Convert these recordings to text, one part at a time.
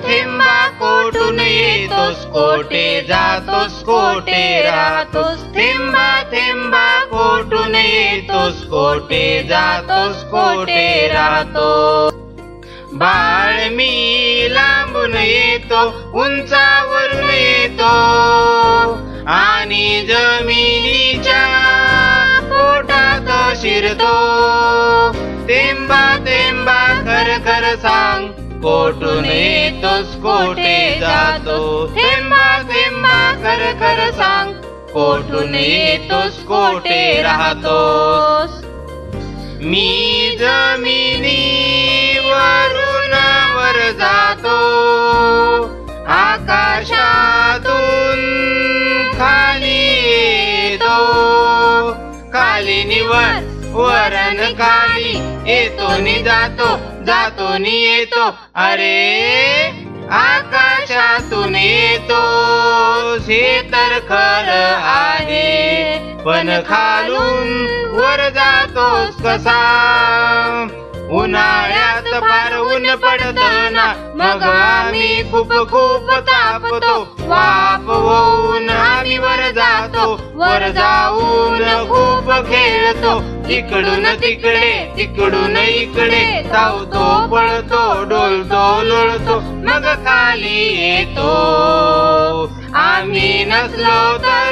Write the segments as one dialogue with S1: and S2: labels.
S1: थेंबा कोठून येतोस, कोठे जातोस, कोठे राहतोस. थेंबा थेंबा कोठून येतोस, कोठे जातोस, कोठे राहतोस. बाळ मी लांबून येतो, उंचावरून येतो आणि जमिनीच्या पोटात शिरतो. थेंबा थेंबा खर खर सांग, कोठून येतोस, कोठे जातो. थेंबा थेंबा खर खर सांग, कोठून येतोस, कोठे राहतोस. मी जमिनीवरून वर जातो, आकाशातून खाली येतो. खाली निवर वरण खाली येतो नि जातो, जातो नि येतो. अरे आकाशातून येतो हे तर खरं आहे, पण खालून वर जातोस कसा. उन्हाळ्यात फार ऊन पडत ना, मग आम्ही खूप खूप तापतो. वाफ होऊन आम्ही वर जातो, वर जाऊन खूप खेळतो. इकडून तिकडे, तिकडून इकडे धावतो, पळतो, डोलतो, लोळतो, मग खाली येतो. आम्ही नसलो तर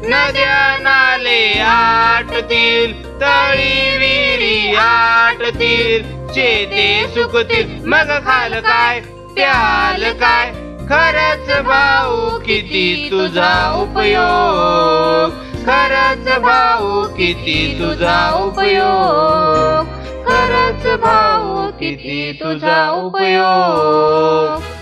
S1: नद्या नाले आटतील, तळी विहिरी आटतील, शेते सुकतील, मग खाल काय, प्याल काय. खरंच भाऊ किती तुझा उपयोग, खरंच भाऊ किती तुझा उपयोग, खरंच भाऊ किती तुझा उपयोग.